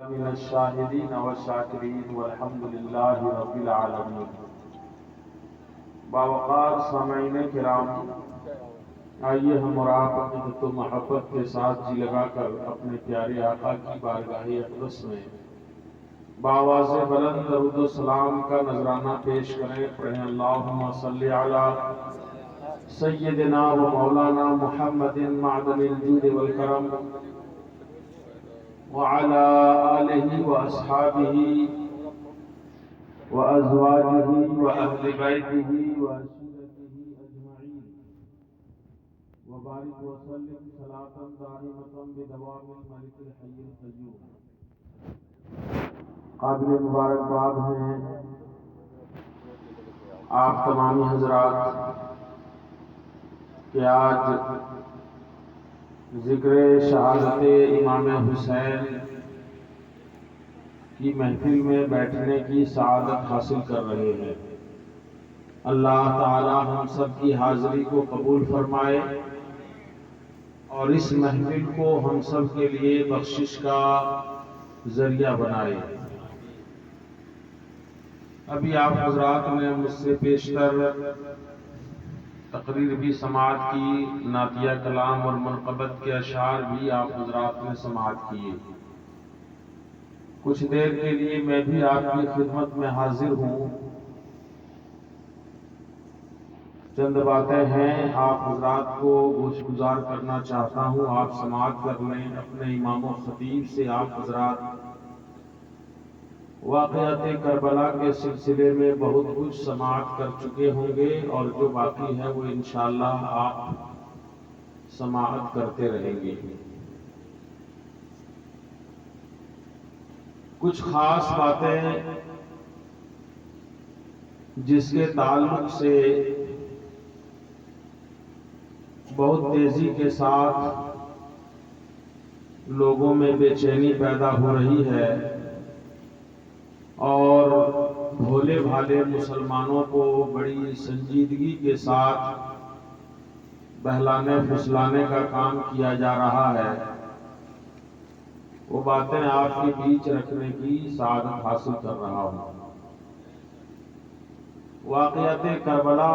من الشاہدین والشاکرین والحمد للہ رب العالمین۔ باوقار سامعین کرام، آئیے ہم اور آپ عقیدت و محبت کے ساتھ جی لگا کر اپنے پیارے آقا کی بارگاہ اقدس میں بآواز بلند درود و سلام کا نذرانہ پیش کریں۔ پڑھیں اللہم صلی علی سیدنا و مولانا محمد معدن الجود والکرم وعلى آلہ واصحابہ وازواجہ واہل بیتہ وعشیرتہ اجمعین وبارک وسلم صلاۃ دائمۃ بدوام الملک الحی القیوم۔ قابل مبارکباد ہیں آپ تمامی حضرات کہ آج ذکر شہادت امام حسین کی محفل میں بیٹھنے کی سعادت حاصل کر رہے ہیں۔ اللہ تعالی ہم سب کی حاضری کو قبول فرمائے اور اس محفل کو ہم سب کے لیے بخشش کا ذریعہ بنائے۔ ابھی آپ حضرات نے مجھ سے پیشتر تقریر بھی سماعت کی، نعتیہ کلام اور منقبت کے اشعار بھی آپ حضرات نے سماعت کیے۔ کچھ دیر کے لیے میں بھی آپ کی خدمت میں حاضر ہوں۔ چند باتیں ہیں آپ حضرات کو گوش گزار کرنا چاہتا ہوں، آپ سماعت کر لیں۔ اپنے امام و خطیب سے آپ حضرات واقعات کربلا کے سلسلے میں بہت کچھ سماعت کر چکے ہوں گے، اور جو باقی ہے وہ انشاءاللہ آپ سماعت کرتے رہیں گے۔ کچھ خاص باتیں جس کے تعلق سے بہت تیزی کے ساتھ لوگوں میں بے چینی پیدا ہو رہی ہے اور بھولے بھالے مسلمانوں کو بڑی سنجیدگی کے ساتھ بہلانے پھسلانے کا کام کیا جا رہا ہے، وہ باتیں آپ کے بیچ رکھنے کی سعادت حاصل کر رہا ہوں۔ واقعات کربلا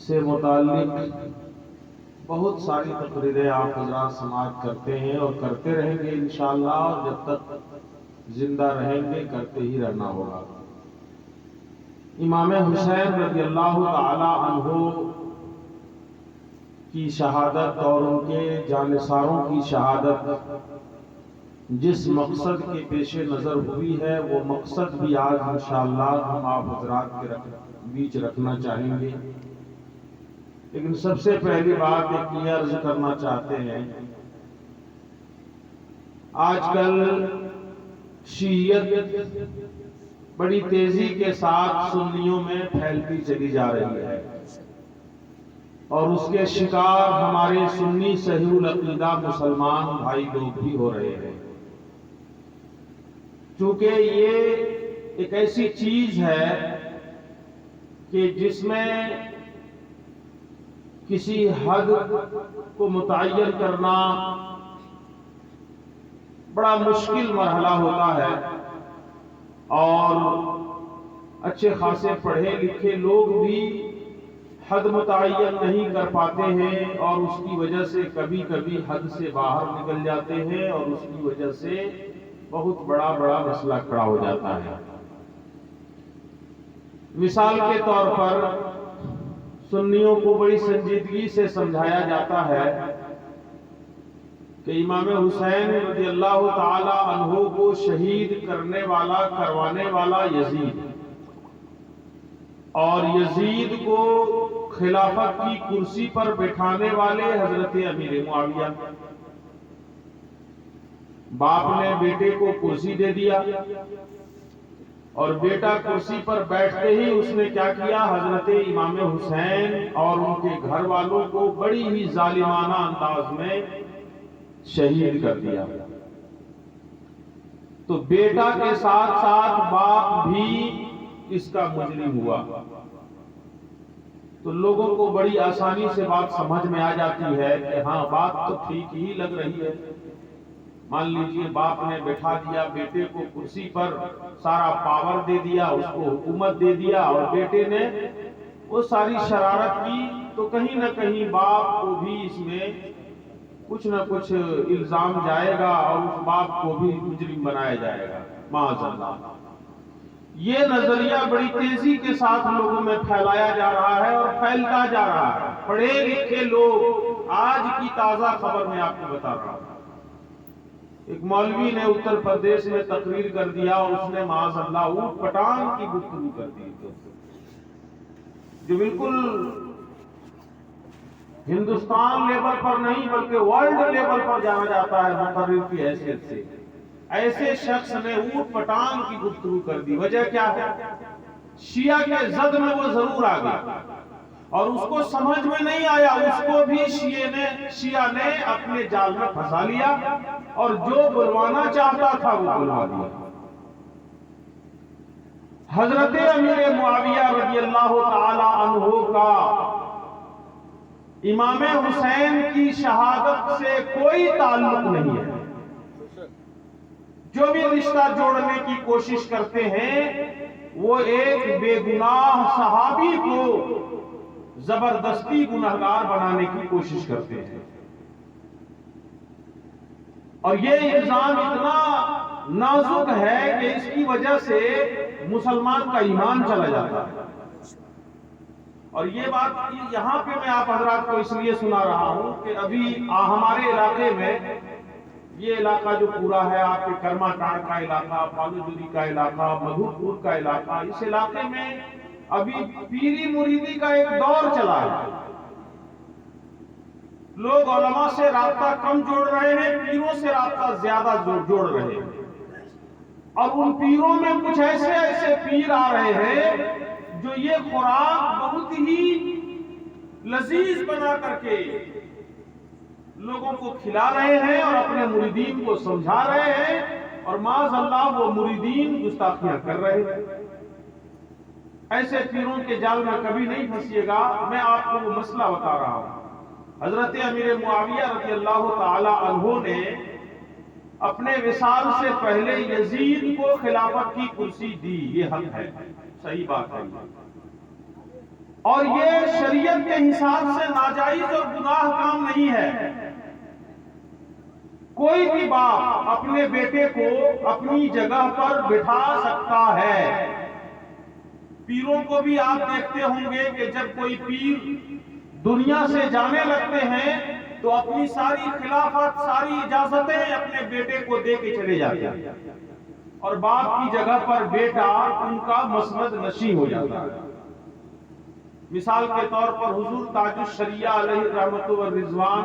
سے متعلق بہت ساری تقریریں آپ حضرات سماعت کرتے ہیں اور کرتے رہیں گے انشاءاللہ، اور جب تک زندہ رہیں گے کرتے ہی رہنا ہوگا۔ امام حسین رضی اللہ تعالی عنہ کی شہادت اور ان کے جانثاروں کی شہادت جس مقصد کے پیش نظر ہوئی ہے، وہ مقصد بھی آج انشاءاللہ ہم آپ حضرات کے بیچ رکھنا چاہیں گے۔ لیکن سب سے پہلی بات ایک یہ عرض کرنا چاہتے ہیں، آج کل شیعیت بڑی تیزی کے ساتھ سنیوں میں پھیلتی چلی جا رہی ہے، اور اس کے شکار ہمارے سنی صحیح العقیدہ مسلمان بھائی لوگ بھی ہو رہے ہیں۔ چونکہ یہ ایک ایسی چیز ہے کہ جس میں کسی حد کو متعین کرنا بڑا مشکل مرحلہ ہوتا ہے، اور اچھے خاصے پڑھے لکھے لوگ بھی حد متعین نہیں کر پاتے ہیں، اور اس کی وجہ سے کبھی کبھی حد سے باہر نکل جاتے ہیں، اور اس کی وجہ سے بہت بڑا مسئلہ کھڑا ہو جاتا ہے۔ مثال کے طور پر سنیوں کو بڑی سنجیدگی سے سمجھایا جاتا ہے کہ امام حسین رضی اللہ تعالی عنہ کو شہید کروانے والا یزید، اور یزید کو خلافت کی کرسی پر بٹھانے والے حضرت امیر معاویہ۔ باپ نے بیٹے کو کرسی دے دیا، اور بیٹا کرسی پر بیٹھتے ہی اس نے کیا کیا، حضرت امام حسین اور ان کے گھر والوں کو بڑی ہی ظالمانہ انداز میں شہید کر دیا۔ تو بیٹا کے ساتھ ساتھ باپ بھی اس کا مجرم ہوا۔ تو لوگوں کو بڑی آسانی سے بات سمجھ میں آ جاتی ہے کہ ہاں بات تو ٹھیک ہی لگ رہی ہے، مان لیجئے باپ نے بٹھا دیا بیٹے کو کرسی پر، سارا پاور دے دیا، اس کو حکومت دے دیا، اور بیٹے نے وہ ساری شرارت کی، تو کہیں نہ کہیں باپ کو بھی اس میں کچھ نہ کچھ الزام جائے گا اور اس باپ کو بھی مجرم بنایا جائے گا، معاذ اللہ۔ یہ نظریہ بڑی تیزی کے ساتھ لوگوں میں پھیلایا جا رہا ہے اور پھیلتا جا رہا ہے۔ پڑھے لکھے لوگ، آج کی تازہ خبر میں آپ کو بتا رہا ہوں، ایک مولوی نے اتر پردیش میں تقریر کر دیا اور اس نے معاذ اللہ اوٹ پٹانگ کی گفتگو کر دی، جو بالکل ہندوستان لیول پر نہیں بلکہ ورلڈ لیول پر جانا جاتا ہے مقرر کی حیثیت سے۔ ایسے شخص نے اوٹ پٹانگ کی گفتگو کر دی۔ وجہ کیا ہے؟ شیعہ کے زد میں وہ ضرور آ گیا اور اس کو سمجھ میں نہیں آیا، اس کو بھی شیعہ نے اپنے جال میں پھنسا لیا اور جو بلوانا چاہتا تھا وہ بلوا دیا۔ حضرت امیر معاویہ رضی اللہ تعالی عنہ کا امام حسین کی شہادت سے کوئی تعلق نہیں ہے۔ جو بھی رشتہ جوڑنے کی کوشش کرتے ہیں وہ ایک بے گناہ صحابی کو زبردستی گنہگار بنانے کی کوشش کرتے ہیں، اور یہ الزام اتنا نازک ہے کہ اس کی وجہ سے مسلمان کا ایمان چلا جاتا ہے۔ اور یہ بات یہاں پہ میں آپ حضرات کو اس لیے سنا رہا ہوں کہ ابھی ہمارے علاقے میں، یہ علاقہ جو پورا ہے آپ کے کرما ٹاڑ کا علاقہ، پالوجوری کا علاقہ، مدھو پور کا علاقہ، اس علاقے میں ابھی پیری مریدی کا ایک دور چلا ہے۔ لوگ علماء سے رابطہ کم جوڑ رہے ہیں، پیروں سے رابطہ زیادہ جوڑ رہے ہیں، اور ان پیروں میں کچھ ایسے پیر آ رہے ہیں جو یہ خوراک بہت ہی لذیذ بنا کر کے لوگوں کو کھلا رہے ہیں اور اپنے مریدین کو سمجھا رہے ہیں، اور معاذ اللہ وہ مریدین گستاخیاں کر رہے ہیں۔ ایسے پیروں کے جال میں کبھی نہیں پھنسیے گا۔ میں آپ کو وہ مسئلہ بتا رہا ہوں۔ حضرت امیر معاویہ رضی اللہ تعالی عنہ نے اپنے وصال سے پہلے یزید کو خلافت کی کرسی دی، یہ حق ہے، صحیح بات ہے، اور یہ شریعت کے حساب سے ناجائز اور گناہ کام نہیں ہے۔ کوئی بھی باپ اپنے بیٹے کو اپنی جگہ پر بٹھا سکتا ہے۔ پیروں کو بھی آپ دیکھتے ہوں گے کہ جب کوئی پیر دنیا سے جانے لگتے ہیں تو اپنی ساری خلافت، ساری اجازتیں اپنے بیٹے کو دے کے چلے جاتے ہیں، اور باپ کی جگہ پر بیٹا ان کا مسند نشین ہو جاتا ہے۔ مثال کے طور پر حضور تاج الشریعہ علیہ رحمت و رضوان،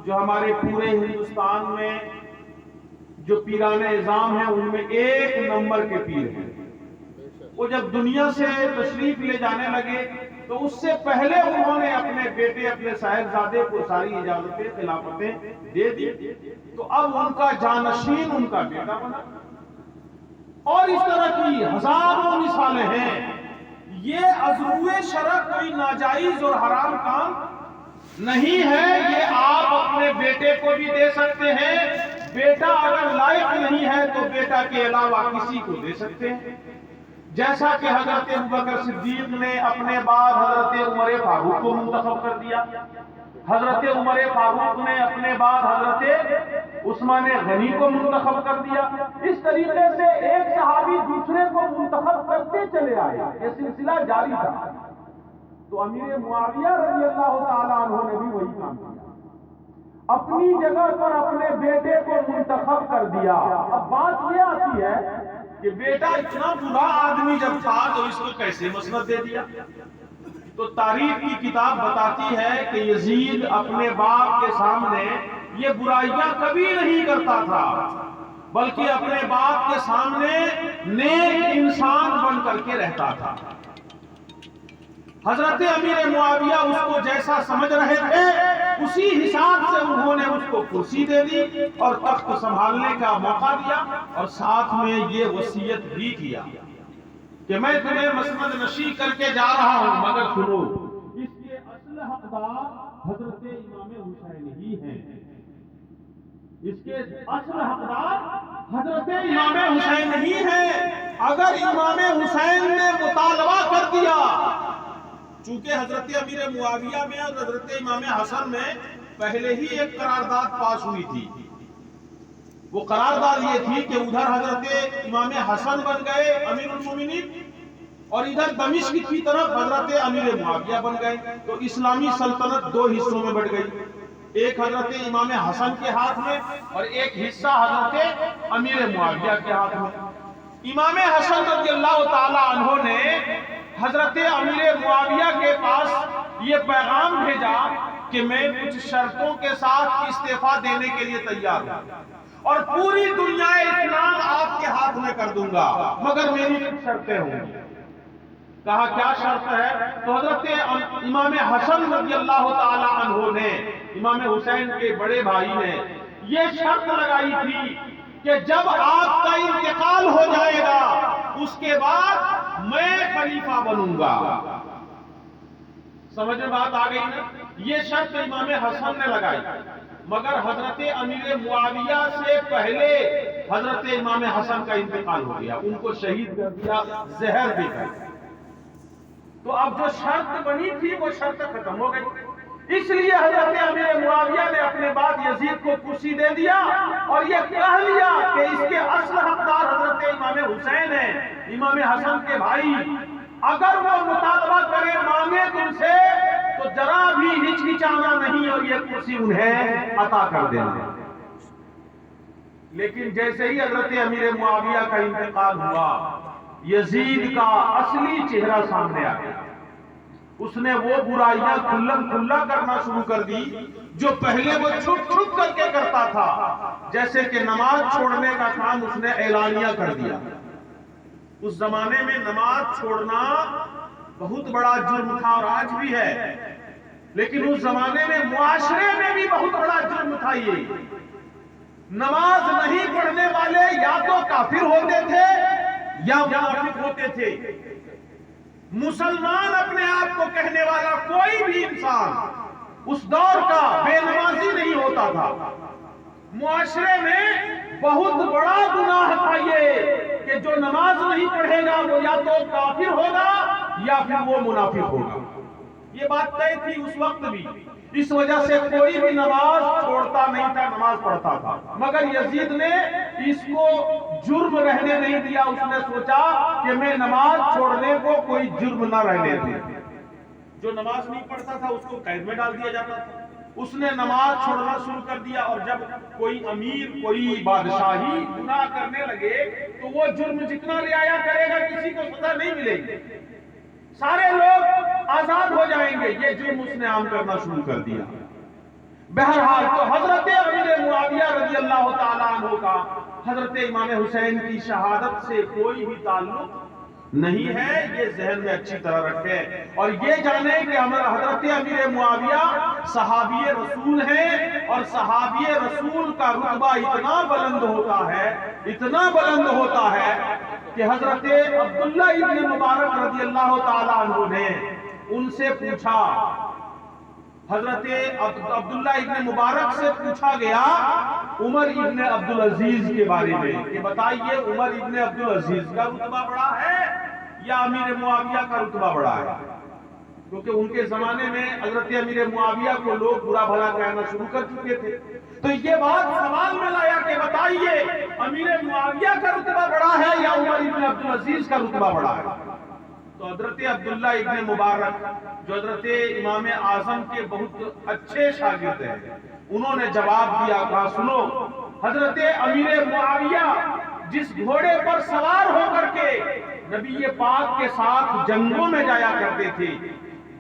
جو ہمارے پورے ہندوستان میں جو پیران اعظام ہیں ان میں ایک نمبر کے پیر ہیں، وہ جب دنیا سے تشریف لے جانے لگے تو اس سے پہلے انہوں نے اپنے بیٹے، اپنے صاحبزادے کو ساری اجازتیں، خلافتیں دے دی، تو اب ان کا جانشین ان کا بیٹا بنا۔ اور اس طرح کی ہزاروں مثالیں ہیں۔ یہ عزو شرع کوئی ناجائز اور حرام کام نہیں ہے، یہ آپ اپنے بیٹے کو بھی دے سکتے ہیں۔ بیٹا اگر لائق نہیں ہے تو بیٹا کے علاوہ کسی کو دے سکتے ہیں، جیسا کہ حضرت ابوبکر صدیق نے اپنے بعد حضرت عمر فاروق کو منتخب کر دیا، حضرت عمر فاروق نے اپنے بعد حضرت عثمان غنی کو منتخب کر دیا۔ اس طریقے سے ایک صحابی دوسرے کو منتخب کرتے چلے آئے، یہ سلسلہ جاری تھا۔ تو امیر معاویہ رضی اللہ تعالیٰ عنہ نے بھی وہی کام کیا، اپنی جگہ پر اپنے بیٹے کو منتخب کر دیا۔ اب بات یہ آتی ہے کہ بیٹا اتنا برا آدمی جب تھا تو اس کو کیسے مسند دے دیا؟ تو تاریخ کی کتاب بتاتی ہے کہ یزید اپنے باپ کے سامنے یہ برائیاں کبھی نہیں کرتا تھا، بلکہ اپنے باپ کے سامنے نیک انسان بن کر کے رہتا تھا۔ حضرت امیر معاویہ اس کو جیسا سمجھ رہے تھے اسی حساب سے انہوں نے اس کو کرسی دے دی اور تخت سنبھالنے کا موقع دیا، اور ساتھ میں یہ وصیت بھی کیا کہ میں تمہیں مسند نشین کر کے جا رہا ہوں، مگر سنو اس کے اصل حقدار حضرت امام حسین ہی ہیں۔ اس کے اصل حقدار حضرت امام حسین ہی ہیں۔ اگر امام حسین نے مطالبہ کر دیا، چونکہ حضرت امیر معاویہ میں اور حضرت امام حسن میں پہلے ہی ایک قرارداد پاس ہوئی تھی، وہ قرارداد یہ تھی کہ ادھر حضرت امام حسن بن گئے امیر المومنین اور ادھر دمشق کی طرف حضرت امیر معاویہ بن گئے، تو اسلامی سلطنت دو حصوں میں بٹ گئی، ایک حضرت امام حسن کے ہاتھ میں اور ایک حصہ حضرت امیر معاویہ کے ہاتھ میں۔ امام حسن رضی اللہ تعالی عنہ نے حضرت امیر معاویہ کے پاس یہ پیغام بھیجا کہ میں کچھ شرطوں کے ساتھ استعفیٰ دینے کے لیے تیار ہوں اور پوری دنیا اسلام آپ کے ہاتھ میں کر دوں گا، مگر میری کچھ شرطیں ہوں گی۔ کہا کیا شرط ہے؟ تو حضرت امام حسن رضی اللہ تعالی عنہ نے، امام حسین کے بڑے بھائی نے یہ شرط لگائی تھی کہ جب آپ کا انتقال ہو جائے گا اس کے بعد میں خلیفہ بنوں گا۔ سمجھ میں بات آ گئی نا؟ یہ شرط امام حسن نے لگائی، مگر حضرت امیر معاویہ سے پہلے حضرت امام حسن کا انتقال ہو گیا، ان کو شہید کر دیا زہر دے کر۔ تو اب جو شرط بنی تھی وہ شرط ختم ہو گئی، اس لیے حضرت امیر معاویہ نے اپنے بعد یزید کو کرسی دے دیا اور یہ کہہ لیا کہ اس کے اصل حقدار حضرت امام حسین ہیں، امام حسن کے بھائی، اگر وہ مطالبہ کرے مانگے تم سے تو ذرا بھی ہچکچانا نہیں اور یہ کرسی انہیں عطا کر دینا۔ لیکن جیسے ہی حضرت امیر معاویہ کا انتقال ہوا، یزید کا اصلی چہرہ سامنے آ گیا، اس نے وہ برائیاں کھلم کھلا کرنا شروع کر دی جو پہلے وہ چھپ چھپ کر کے کرتا تھا، جیسے کہ نماز چھوڑنے کا کام اس نے اعلانیہ کر دیا۔ اس زمانے میں نماز چھوڑنا بہت بڑا جرم تھا اور آج بھی ہے، لیکن اس زمانے میں معاشرے میں بھی بہت بڑا جرم تھا۔ یہ نماز نہیں پڑھنے والے یا تو کافر ہوتے تھے یا منافق ہوتے تھے۔ مسلمان اپنے آپ کو کہنے والا کوئی بھی انسان اس دور کا بے نمازی نہیں ہوتا تھا۔ معاشرے میں بہت بڑا گناہ تھا یہ کہ جو نماز نہیں پڑھے گا وہ یا تو کافر ہوگا یا پھر وہ منافق ہوگا۔ یہ بات طے تھی اس وقت بھی، اس وجہ سے کوئی بھی نماز چھوڑتا نہیں تھا، نماز پڑھتا تھا، مگر یزید نے اس کو جرم رہنے نہیں دیا۔ اس نے سوچا کہ میں نماز چھوڑنے کو کوئی جرم نہ رہنے دے، جو نماز نہیں پڑھتا تھا اس کو قید میں ڈال دیا جاتا تھا۔ اس نے نماز چھوڑنا شروع کر دیا، اور جب کوئی امیر کوئی بادشاہی گناہ کرنے لگے تو وہ جرم جتنا رعایا کرے گا کسی کو سزا نہیں ملے گی، سارے لوگ آزاد ہو جائیں گے، یہ جرم اس نے عام کرنا شروع کر دیا۔ بہرحال تو حضرت امیر معاویہ رضی اللہ تعالیٰ عنہ کا حضرت امام حسین کی شہادت سے کوئی بھی تعلق نہیں ہے، یہ ذہن میں اچھی طرح رکھیں، اور یہ جانیں کہ حضرت امیر معاویہ صحابی رسول ہیں، اور صحابی رسول کا رتبہ اتنا بلند ہوتا ہے، اتنا بلند ہوتا ہے کہ حضرت عبداللہ ابن مبارک رضی اللہ تعالیٰ عنہ نے ان سے پوچھا، حضرت عبداللہ ابن مبارک سے پوچھا گیا عمر ابن عبدالعزیز کے بارے میں کہ بتائیے عمر ابن عبدالعزیز کا رتبہ بڑا ہے یا امیر معاویہ کا رتبہ بڑا ہے؟ کیونکہ ان کے زمانے میں حضرت امیر معاویہ کو لوگ برا بھلا کہنا شروع کر چکے تھے، تو یہ بات سوال میں لایا کہ بتائیے امیر معاویہ کا رتبہ بڑا ہے یا عمر ابن عبدالعزیز کا رتبہ بڑا ہے؟ تو حضرت عبداللہ ابن مبارک جو حضرت امام اعظم کے بہت اچھے شاگرد ہیں، انہوں نے جواب دیا، کہا سنو، حضرت امیر معاویہ جس گھوڑے پر سوار ہو کر کے نبی پاک کے ساتھ جنگوں میں جایا کرتے تھے،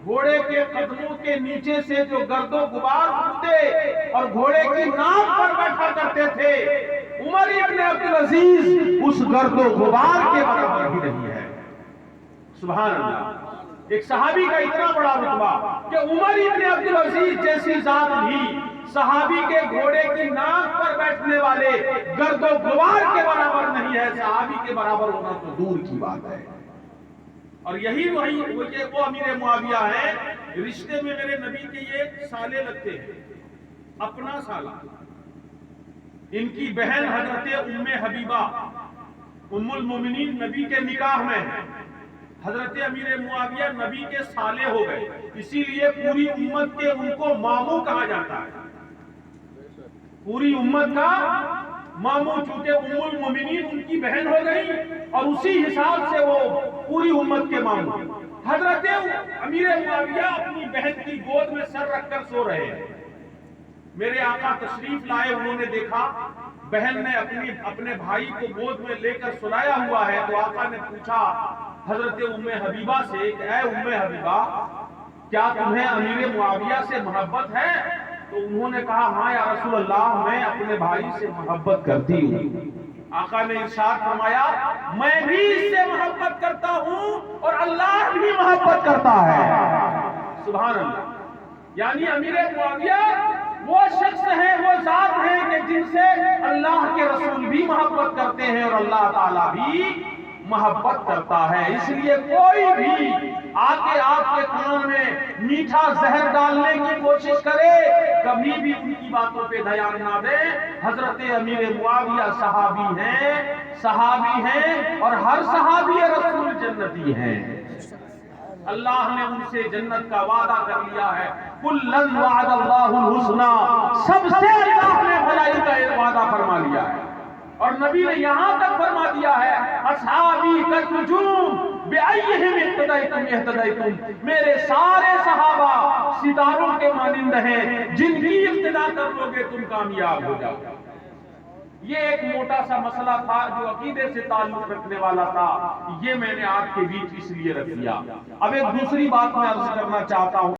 گھوڑے کے قدموں کے نیچے سے جو گرد و غبار اٹھتے اور گھوڑے کی ناک پر بیٹھا کرتے تھے، عمر ابن عبدالعزیز اس گرد و غبار کے برابر بھی نہیں ہے۔ سبحان اللہ، ایک صحابی کا اتنا بڑا رتبہ کہ عمر ابن عبدالعزیز جیسی ذات بھی صحابی کے گھوڑے کی ناک پر بیٹھنے والے گرد و غبار کے برابر نہیں ہے، صحابی کے برابر ہونا تو دور کی بات ہے۔ اور یہی وہ امیر معاویہ ہیں، رشتے میں میرے نبی کے یہ سالے لگتے ہیں، اپنا سالہ، ان کی بہن حضرت ام حبیبہ ام المومنین نبی کے نکاح میں ہے. حضرت امیر معاویہ نبی کے سالے ہو گئے، اسی لیے پوری امت کے ان کو ماموں کہا جاتا ہے. پوری امت کا ماموں، چونکہ ام المومنین ان کی بہن ہو گئی اور اسی حساب سے وہ پوری امت کے ماموں. حضرت امیر معاویہ اپنی بہن کی گود میں سر رکھ کر سو رہے ہیں. میرے آقا تشریف لائے، انہوں نے دیکھا بہن نے اپنے بھائی کو گود میں لے کر سلایا ہوا ہے، تو آقا نے پوچھا حضرت ام حبیبہ سے کہ اے ام حبیبہ، کیا تمہیں امیر معاویہ سے محبت ہے؟ تو انہوں نے کہا ہاں یا رسول اللہ، میں اپنے بھائی سے محبت کرتی ہوں. آقا نے ارشاد فرمایا میں بھی اس سے محبت کرتا ہوں اور اللہ بھی محبت کرتا ہے. سبحان اللہ. یعنی امیر معاویہ وہ شخص ہیں، وہ ذات ہیں کہ جن سے اللہ کے رسول بھی محبت کرتے ہیں اور اللہ تعالیٰ بھی محبت کرتا ہے. اس لیے کوئی بھی آ کے آپ کے کان میں میٹھا زہر ڈالنے کی کوشش کرے، کبھی بھی ان کی باتوں پہ دھیان نہ دے. حضرت امیر معاویہ صحابی ہیں اور ہر صحابی رسول جنتی ہیں. اللہ نے ان سے جنت کا وعدہ کر لیا ہے. کلن وعد اللہ الحسنی، سب سے اللہ نے بھلائی کا وعدہ فرما لیا ہے. اور نبی نے یہاں تک فرما دیا ہے اصحابی کالنجوم بأیہم اقتدیتم اہتدیتم، میرے سارے صحابہ ستاروں کے مانند ہیں، جن کی اقتدا کر لو گے تم کامیاب ہو جاؤ گے. یہ ایک موٹا سا مسئلہ تھا جو عقیدے سے تعلق رکھنے والا تھا، یہ میں نے آپ کے بیچ اس لیے رکھ دیا. اب ایک دوسری بات میں عرض کرنا چاہتا ہوں.